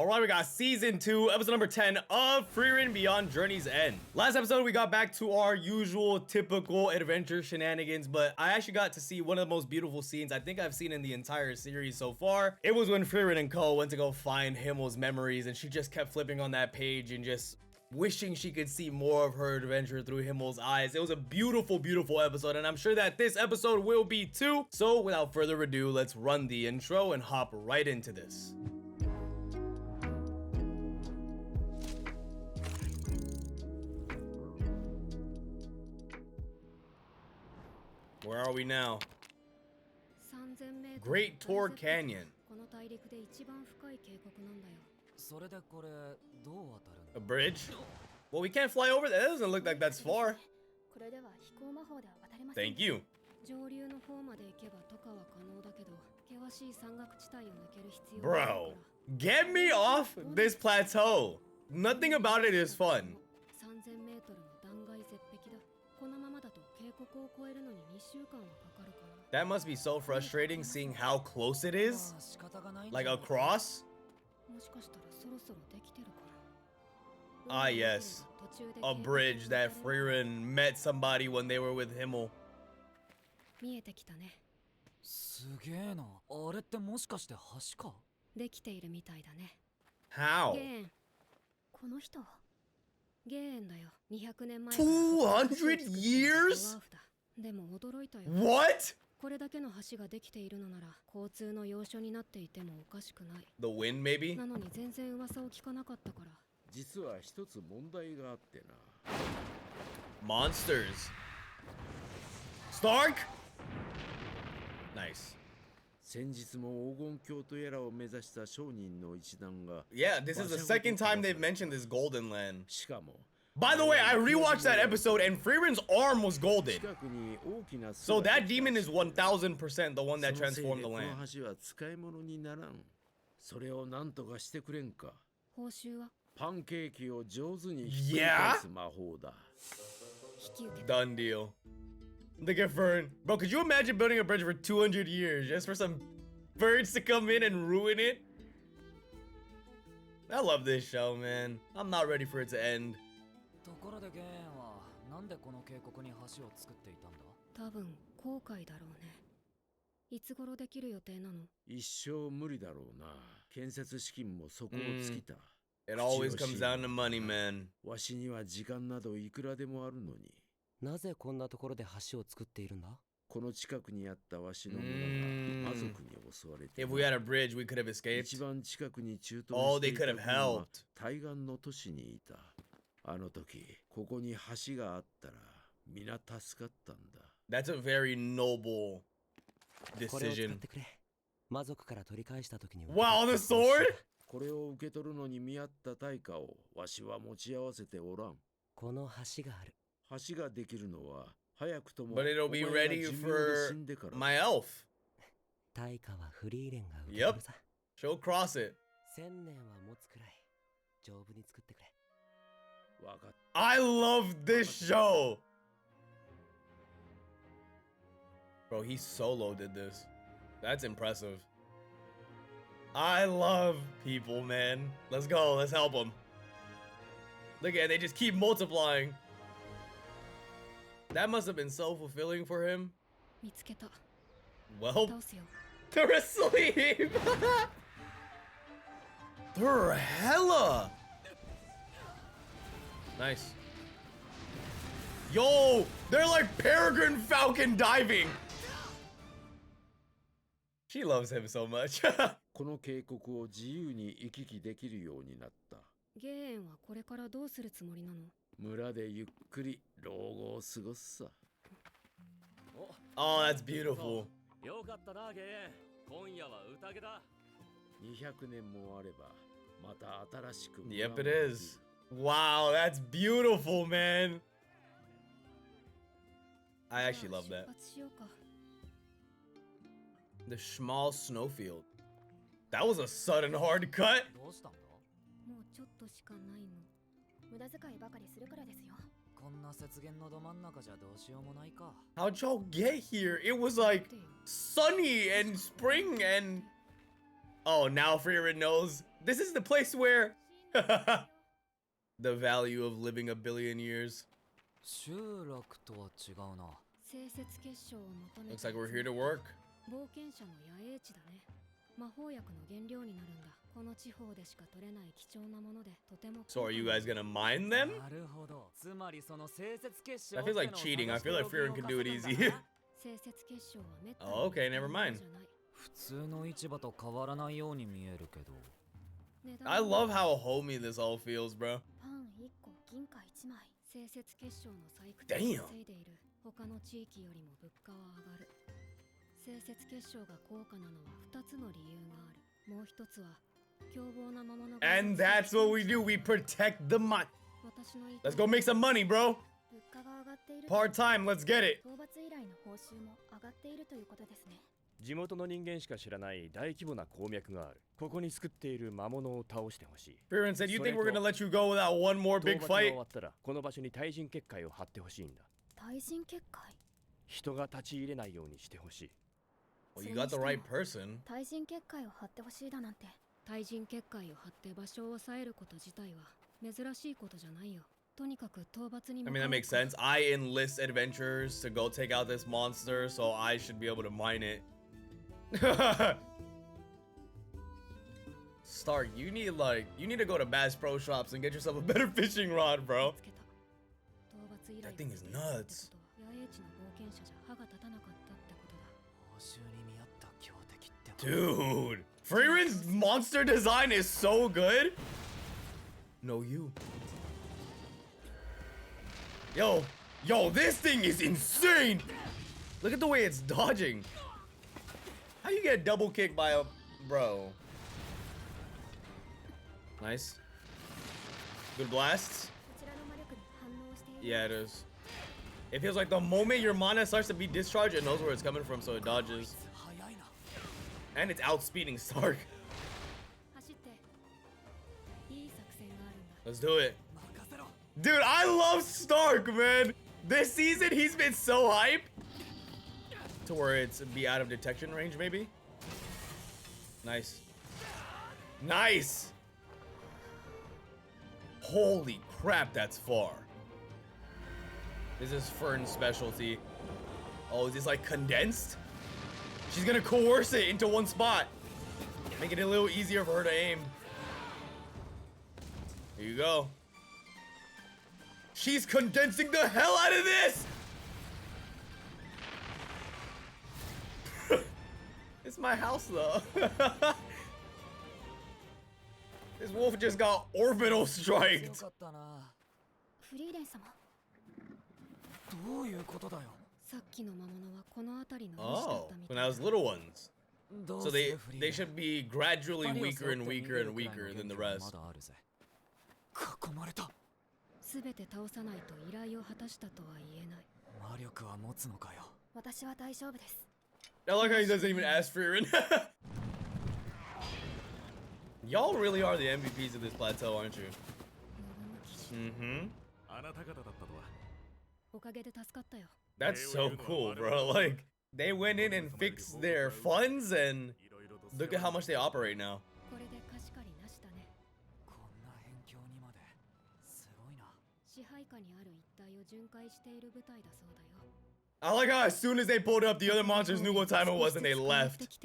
Alright, we got season 2, episode number 10 of Frieren Beyond Journey's End. Last episode, we got back to our usual typical adventure shenanigans, but I actually got to see one of the most beautiful scenes I think I've seen in the entire series so far. It was when Frieren and Co went to go find Himmel's memories, and she just kept flipping on that page and just wishing she could see more of her adventure through Himmel's eyes. It was a beautiful, beautiful episode, and I'm sure that this episode will be too. So without further ado, let's run the intro and hop right into this. Where are we now? Great Tor Canyon. A bridge? Well, we can't fly over that. That doesn't look like that's far. Thank you. Bro, get me off this plateau. Nothing about it is fun. That must be so frustrating seeing how close it is. Like across? Ah yes, a bridge that Frieren met somebody when they were with Himmel. How? 200 years? What? The wind, maybe? Monsters. Stark? Nice. Yeah, this is the second time they've mentioned this golden land. By the way, I rewatched that episode and Frieren's arm was golden. So that demon is 1000% the one that transformed the land. Yeah? Done deal. Look at Fern. Bro, could you imagine building a bridge for 200 years just for some birds to come in and ruin it? I love this show, man. I'm not ready for it to end. It always comes down to money, man. If we had a bridge, we could have escaped. Oh, they could have helped. That's a very noble decision. Wow, the sword? But it'll be ready for my elf. Yep. She'll cross it. I love this show. Bro, he solo did this. That's impressive. I love people, man. Let's go. Let's help them. Look at it. They just keep multiplying. That must have been so fulfilling for him. Well, they're asleep. They're hella. Nice. Yo, they're like Peregrine Falcon diving. She loves him so much. Oh, that's beautiful. Yep, it is. Wow, that's beautiful, man. I actually love that. The Schmal snowfield. That was a sudden hard cut. How'd y'all get here? It was like sunny and spring and... Oh, now Frieren knows This is the place where the value of living a billion years. Looks like we're here to work. So are you guys gonna mine them? That feels like cheating. I feel like Frieren can do it easy. Oh, okay, never mind. I love how homey this all feels, bro. Damn. And that's what we do. We protect the money. Let's go make some money, bro. Part-time, let's get it. 地元の人間しか知らない大規模な鉱脈がある。ここに作っている魔物を倒してほしい。Frieren said, "You think we're gonna let you go without one more big fight?" 終わったらこの場所に対人結界を張ってほしいんだ。対人結界？人が立ち入れないようにしてほしい。Well, you got the right person. 対人結界を張ってほしいだなんて。対人結界を張って場所を抑えること自体は珍しいことじゃないよ。とにかく討伐に I mean, that makes sense. I enlist adventurers to go take out this monster, so I should be able to mine it. Stark, you need to go to Bass Pro Shops and get yourself a better fishing rod, bro. That thing is nuts. Dude, Frieren's monster design is so good. No, you. Yo, this thing is insane. Look at the way it's dodging. How you get double kicked by a bro? Nice. Good blasts. Yeah, it is. It feels like the moment your mana starts to be discharged, it knows where it's coming from, so it dodges. And it's outspeeding Stark. Let's do it. Dude, I love Stark, man. This season, he's been so hype. To where it's be out of detection range, maybe. Nice. Nice. Holy crap, that's far. This is Fern's specialty. Oh, is this like condensed? She's gonna coerce it into one spot. Make it a little easier for her to aim. Here you go. She's condensing the hell out of this! It's my house, though. This wolf just got orbital striked. Oh, when I was little ones. So they should be gradually weaker and weaker and weaker than the rest. I like how he doesn't even ask Frieren. Y'all really are the MVPs of this plateau, aren't you? Mm-hmm. That's so cool, bro. Like, they went in and fixed their funds, and look at how much they operate now. I like how as soon as they pulled up, the other monsters knew what time it was and they left.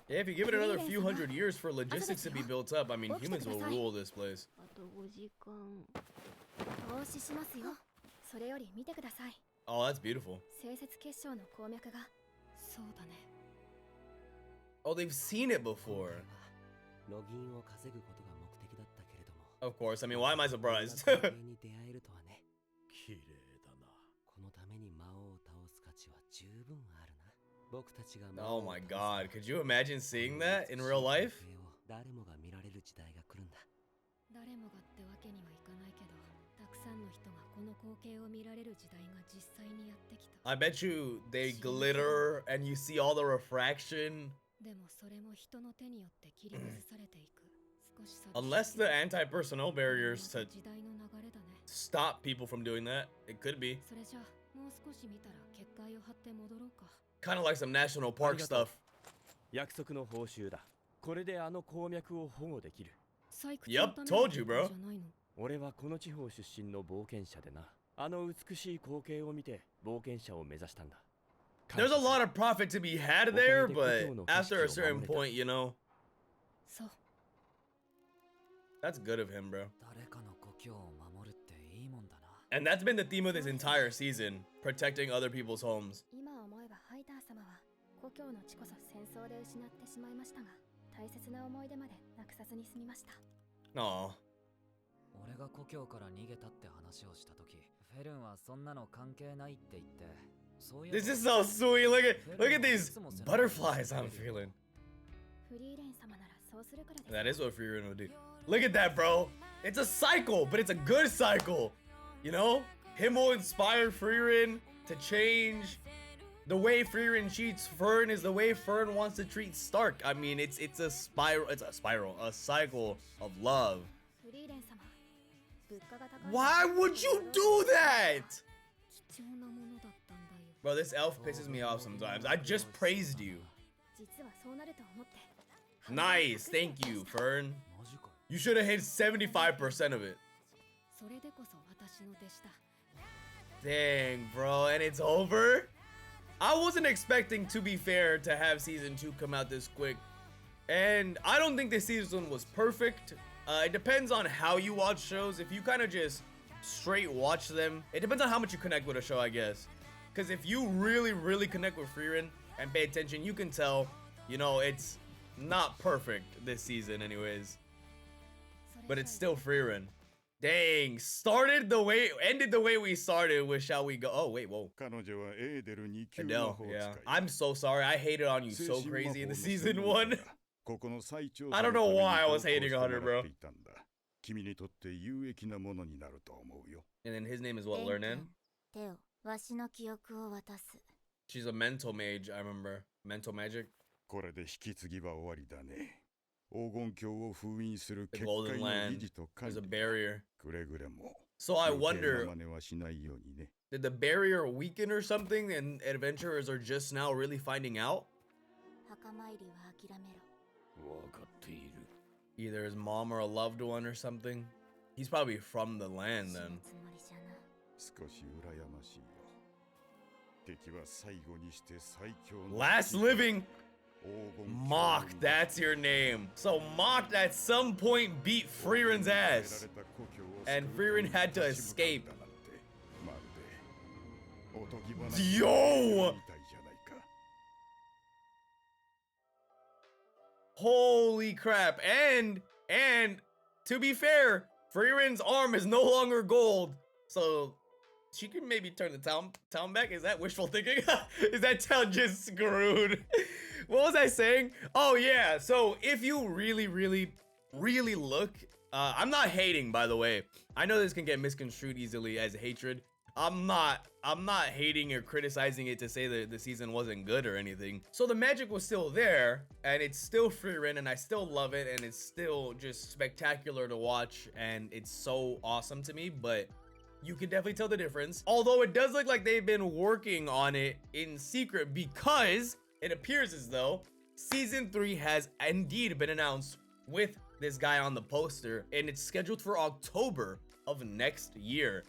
Yeah, if you give it another few hundred years for logistics to be built up, I mean, humans will rule this place. Oh, that's beautiful. Oh, they've seen it before. Of course, I mean, why am I surprised? Oh my god, could you imagine seeing that in real life? I bet you they glitter and you see all the refraction. Unless the anti-personnel barriers to stop people from doing that, it could be. Kind of like some national park stuff. 約束の報酬だ。これであの鉱脈を保護できる。採掘の Yup, ため told you, の bro. じゃないの。俺はこの地方出身の冒険者でな。あの美しい光景を見て冒険者を目指したんだ。 There's a lot of profit to be had there, but after a certain point, you know, そう。 that's good of him, bro. 誰かの故郷を守るっていいもんだな。 And that's been the theme of this entire season, protecting other people's homes. 今思えばハイター様は故郷の地こそ戦争で失ってしまいましたが、大切な思い出までなくさずに済みました。 Aw. 俺が故郷から逃げたって話をしたとき、フェルンはそんなの関係ないって言って、そういう This is so sweet. Look at these butterflies I'm feeling. フリーレン様ならそうするからです。 That is what Frieren would do. Look at that, bro. It's a cycle, but it's a good cycle. You know? Him will inspire Frieren to change. The way Frieren treats Fern is the way Fern wants to treat Stark. I mean, it's a spiral. It's a spiral. A cycle of love. フリーレン様、物価が高い。 Why would you do that? 貴重なものだったんだよ。 Bro, this elf pisses me off sometimes. I just praised you. 実はそうなると思って。 Nice. Thank you, Fern. マジか。 You should have hit 75% of it. それでこそ私の弟子だ。 Dang, bro. And it's over? I wasn't expecting, to be fair, to have season 2 come out this quick. And I don't think this season was perfect. It depends on how you watch shows. If you kind of just straight watch them, it depends on how much you connect with a show, I guess. Because if you really, really connect with Frieren and pay attention, you can tell, you know, it's not perfect this season anyways. But it's still Frieren. Dang, ended the way we started with Shall We Go? Oh, wait, whoa. 彼女はエーデル2級 Adele, 魔法使い yeah. I'm so sorry. I hated on you 精 so 神魔 crazy 法 in の the 専 season 門 1. 家だここの再調査 I don't の know ために why I was 同行 hating して on も her, ら bro. っていたんだ君にとって有益なものになると思うよ And then his name is what, Lernan? 手をわしの記憶を渡す。 She's a mental mage, I remember. Mental magic? これで引き継ぎは終わりだね黄金鏡を封印する The 結 Golden 界の維 Land. 持と管 There's a 理 barrier. くれぐれも So I 余計な wonder, 真似はしないようにね did the barrier weaken or something and adventurers are just now really finding out? 墓参りは諦めろ。わかっている。 Either his mom or a loved one or something? He's probably from the land 死ぬ then. つもりじゃな。少し羨ましいよ敵は最後にして最強の Last living 黄金 Mock, that's your name. So Mock at some point beat Frieren's ass. And Frieren had to escape. Yo! Holy crap. And to be fair, Frieren's arm is no longer gold. So she can maybe turn the town back. Is that wishful thinking? Is that town just screwed? What was I saying? Oh yeah, so if you really look, I'm not hating, by the way. I know this can get misconstrued easily as hatred. I'm not hating or criticizing it to say that the season wasn't good or anything. So the magic was still there, and it's still Frieren, and I still love it, and it's still just spectacular to watch, and it's so awesome to me, but you can definitely tell the difference. Although it does look like they've been working on it in secret because it appears as though season 3 has indeed been announced with this guy on the poster, and it's scheduled for October of next year.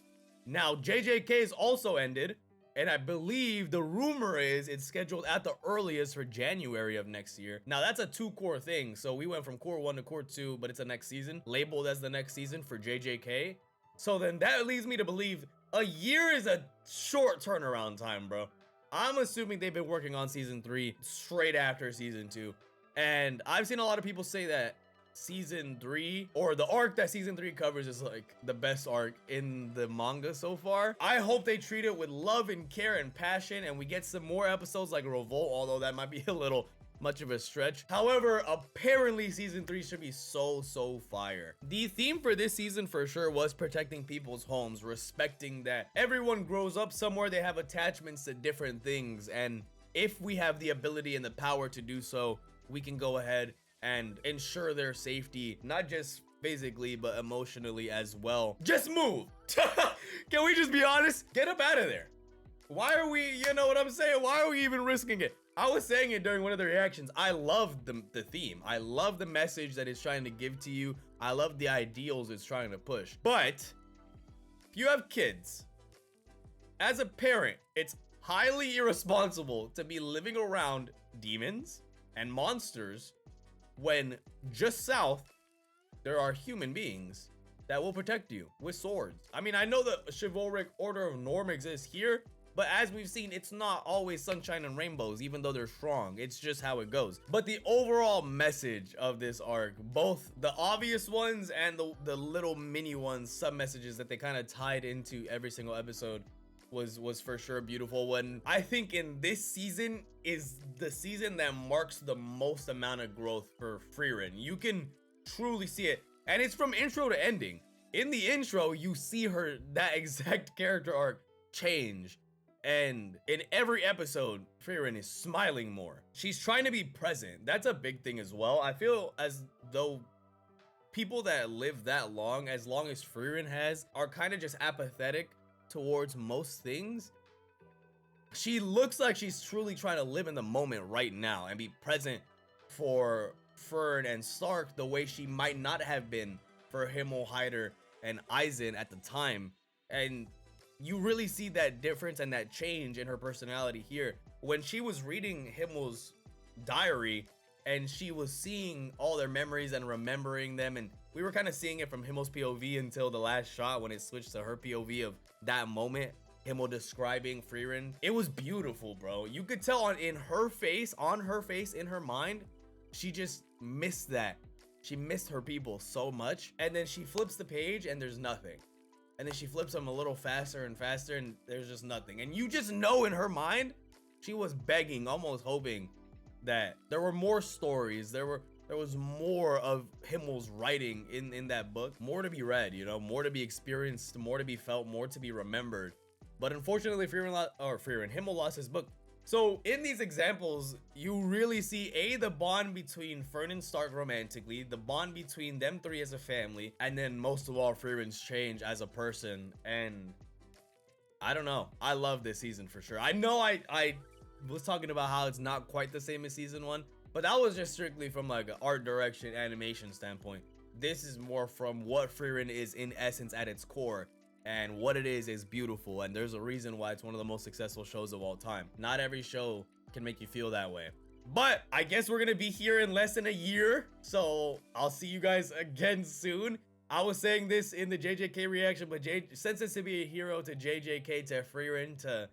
Now, JJK's also ended, and I believe the rumor is it's scheduled at the earliest for January of next year. Now, that's a 2-core thing, so we went from core 1 to core 2, but it's the next season, labeled as the next season for JJK. So then that leads me to believe a year is a short turnaround time, bro. I'm assuming they've been working on season 3 straight after season 2. And I've seen a lot of people say that season 3 or the arc that season 3 covers is like the best arc in the manga so far. I hope they treat it with love and care and passion and we get some more episodes like Revolt, although that might be a little much of a stretch. However, apparently season 3 should be so fire. The theme for this season for sure was protecting people's homes, respecting that everyone grows up somewhere, they have attachments to different things, and if we have the ability and the power to do so, we can go ahead and ensure their safety, not just physically but emotionally as well. Just move. Can we just be honest? Get up out of there. Why are we, you know what I'm saying? Why are we even risking it? I was saying it during one of the reactions. I love the theme. I love the message that it's trying to give to you. I love the ideals it's trying to push. But if you have kids, as a parent, it's highly irresponsible to be living around demons and monsters when just south there are human beings that will protect you with swords. I mean, I know the chivalric order of Norm exists here, but as we've seen, it's not always sunshine and rainbows, even though they're strong. It's just how it goes. But the overall message of this arc, both the obvious ones and the little mini ones, sub messages that they kind of tied into every single episode, was for sure beautiful. When I think in this season is the season that marks the most amount of growth for Frieren. You can truly see it, and it's from intro to ending. In the intro, you see her, that exact character arc change. And in every episode, Frieren is smiling more. She's trying to be present. That's a big thing as well. I feel as though people that live that long as Frieren has, are kind of just apathetic towards most things. She looks like she's truly trying to live in the moment right now and be present for Fern and Stark the way she might not have been for Himmel, Hyder, and Eisen at the time. And you really see that difference and that change in her personality here. When she was reading Himmel's diary and she was seeing all their memories and remembering them, and we were kind of seeing it from Himmel's POV until the last shot when it switched to her POV of that moment, Himmel describing Frieren. It was beautiful, bro. You could tell on her face, in her mind, she just missed that. She missed her people so much. And then she flips the page and there's nothing. And then she flips them a little faster and faster and there's just nothing. And you just know in her mind, she was begging, almost hoping that there were more stories. There was more of Himmel's writing in that book. More to be read, you know, more to be experienced, more to be felt, more to be remembered. But unfortunately, Himmel lost his book. So in these examples, you really see the bond between Fern and Stark romantically, the bond between them three as a family, and then most of all, Frieren's change as a person. And I don't know. I love this season for sure. I know I was talking about how it's not quite the same as season 1, but that was just strictly from like an art direction, animation standpoint. This is more from what Frieren is in essence at its core. And what it is beautiful, and there's a reason why it's one of the most successful shows of all time. Not every show can make you feel that way. But I guess we're gonna be here in less than a year, so I'll see you guys again soon. I was saying this in the JJK reaction, but Senses to be a hero to JJK to Frieren to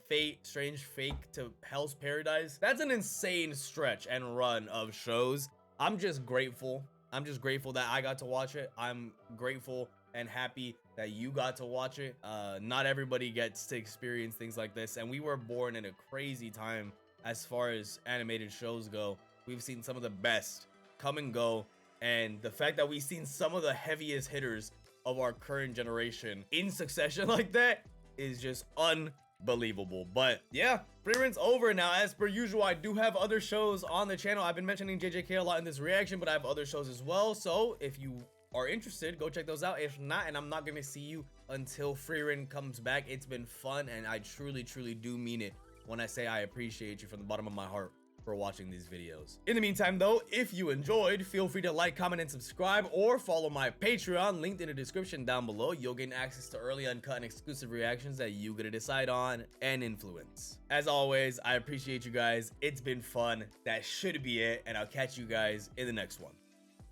Fate, Strange Fake to Hell's Paradise. That's an insane stretch and run of shows. I'm just grateful. I'm just grateful that I got to watch it. I'm grateful and happy that you got to watch it. Not everybody gets to experience things like this, and we were born in a crazy time as far as animated shows go. We've seen some of the best come and go, and the fact that we've seen some of the heaviest hitters of our current generation in succession like that is just unbelievable. But yeah, Frieren's over now. As per usual, I do have other shows on the channel. I've been mentioning JJK a lot in this reaction, but I have other shows as well. So if you are interested, go check those out. If not, and I'm not gonna see you until Frieren comes back. It's been fun, and I truly do mean it when I say I appreciate you from the bottom of my heart for watching these videos. In the meantime though, if you enjoyed, feel free to like, comment, and subscribe, or follow my Patreon linked in the description down below. You'll gain access to early, uncut, and exclusive reactions that you get to decide on and influence. As always, I appreciate you guys. It's been fun. That should be it, and I'll catch you guys in the next one.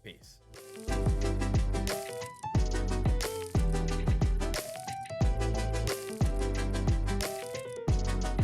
Peace.